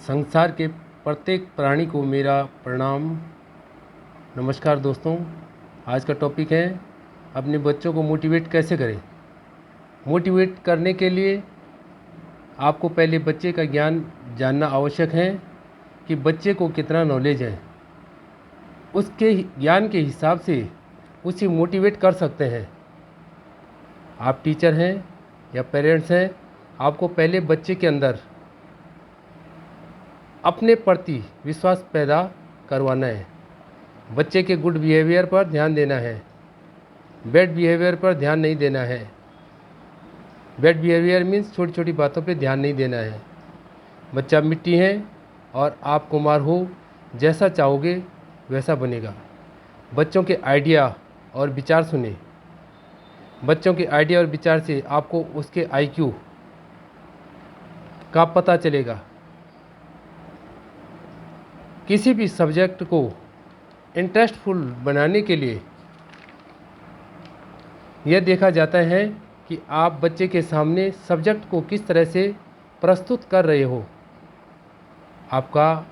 संसार के प्रत्येक प्राणी को मेरा प्रणाम। नमस्कार दोस्तों, आज का टॉपिक है अपने बच्चों को मोटिवेट कैसे करें। मोटिवेट करने के लिए आपको पहले बच्चे का ज्ञान जानना आवश्यक है कि बच्चे को कितना नॉलेज है। उसके ज्ञान के हिसाब से उसे मोटिवेट कर सकते हैं। आप टीचर हैं या पेरेंट्स हैं, आपको पहले बच्चे के अंदर अपने प्रति विश्वास पैदा करवाना है। बच्चे के गुड बिहेवियर पर ध्यान देना है, बैड बिहेवियर पर ध्यान नहीं देना है। बैड बिहेवियर मीन्स छोटी छोटी बातों पे ध्यान नहीं देना है। बच्चा मिट्टी है और आप कुम्हार हो, जैसा चाहोगे वैसा बनेगा। बच्चों के आइडिया और विचार सुने। बच्चों के आइडिया और विचार से आपको उसके आईक्यू का पता चलेगा। किसी भी सब्जेक्ट को इंटरेस्टफुल बनाने के लिए यह देखा जाता है कि आप बच्चे के सामने सब्जेक्ट को किस तरह से प्रस्तुत कर रहे हो। आपका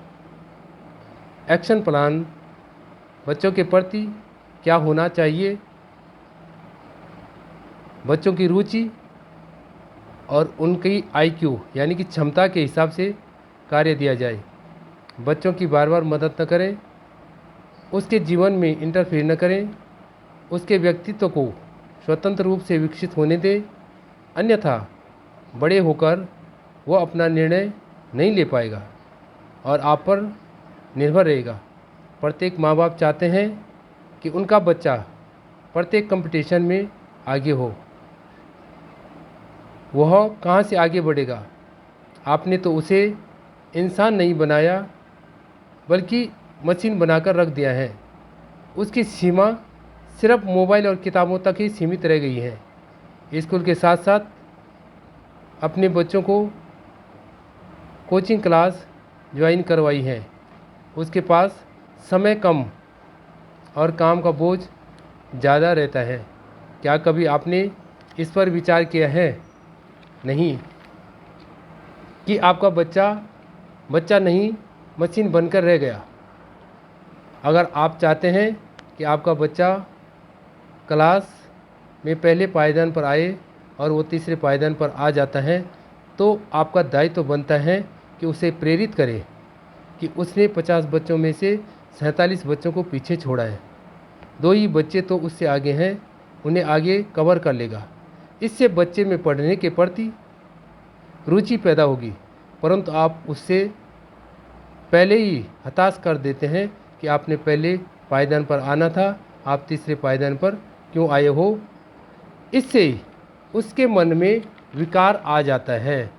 एक्शन प्लान बच्चों के प्रति क्या होना चाहिए। बच्चों की रुचि और उनकी आईक्यू यानी कि क्षमता के हिसाब से कार्य दिया जाए। बच्चों की बार बार मदद न करें, उसके जीवन में इंटरफेयर न करें, उसके व्यक्तित्व को स्वतंत्र रूप से विकसित होने दें, अन्यथा बड़े होकर वो अपना निर्णय नहीं ले पाएगा और आप पर निर्भर रहेगा। प्रत्येक माँ बाप चाहते हैं कि उनका बच्चा प्रत्येक कंपटीशन में आगे हो। वह कहाँ से आगे बढ़ेगा। आपने तो उसे इंसान नहीं बनाया बल्कि मशीन बनाकर रख दिया है। उसकी सीमा सिर्फ मोबाइल और किताबों तक ही सीमित रह गई है। स्कूल के साथ साथ अपने बच्चों को कोचिंग क्लास ज्वाइन करवाई है। उसके पास समय कम और काम का बोझ ज़्यादा रहता है। क्या कभी आपने इस पर विचार किया है? नहीं, कि आपका बच्चा नहीं मशीन बनकर रह गया। अगर आप चाहते हैं कि आपका बच्चा क्लास में पहले पायदान पर आए और वो तीसरे पायदान पर आ जाता है, तो आपका दायित्व बनता है कि उसे प्रेरित करें कि उसने 50 बच्चों में से 47 बच्चों को पीछे छोड़ा है। 2 ही बच्चे तो उससे आगे हैं, उन्हें आगे कवर कर लेगा। इससे बच्चे में पढ़ने के प्रति रुचि पैदा होगी। परंतु आप उससे पहले ही हताश कर देते हैं कि आपने पहले पायदान पर आना था, आप तीसरे पायदान पर क्यों आए हो। इससे उसके मन में विकार आ जाता है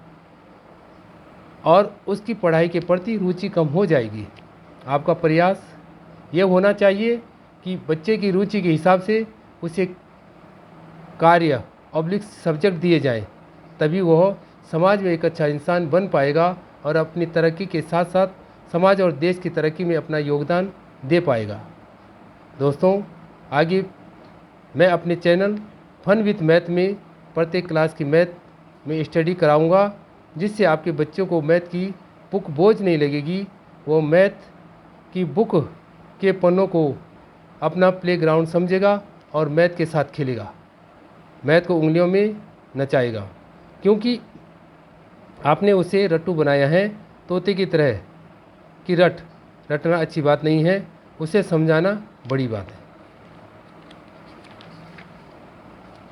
और उसकी पढ़ाई के प्रति रुचि कम हो जाएगी। आपका प्रयास यह होना चाहिए कि बच्चे की रुचि के हिसाब से उसे कार्य ऑब्लिक सब्जेक्ट दिए जाएं, तभी वह समाज में एक अच्छा इंसान बन पाएगा और अपनी तरक्की के साथ साथ समाज और देश की तरक्की में अपना योगदान दे पाएगा। दोस्तों, आगे मैं अपने चैनल फन विथ मैथ में प्रत्येक क्लास की मैथ में स्टडी कराऊंगा, जिससे आपके बच्चों को मैथ की बुक बोझ नहीं लगेगी। वो मैथ की बुक के पन्नों को अपना प्लेग्राउंड समझेगा और मैथ के साथ खेलेगा। मैथ को उंगलियों में नचाएगा, क्योंकि आपने उसे रट्टू बनाया है। तोते की तरह कि रटना अच्छी बात नहीं है, उसे समझाना बड़ी बात है।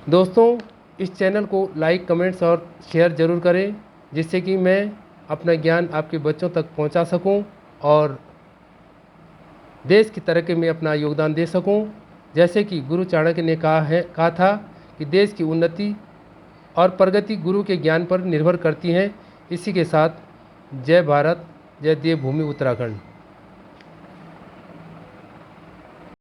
दोस्तों, इस चैनल को लाइक, कमेंट्स और शेयर ज़रूर करें, जिससे कि मैं अपना ज्ञान आपके बच्चों तक पहुंचा सकूं और देश की तरक्की में अपना योगदान दे सकूं। जैसे कि गुरु चाणक्य ने कहा था कि देश की उन्नति और प्रगति गुरु के ज्ञान पर निर्भर करती है। इसी के साथ जय भारत, जय देवभूमि उत्तराखंड।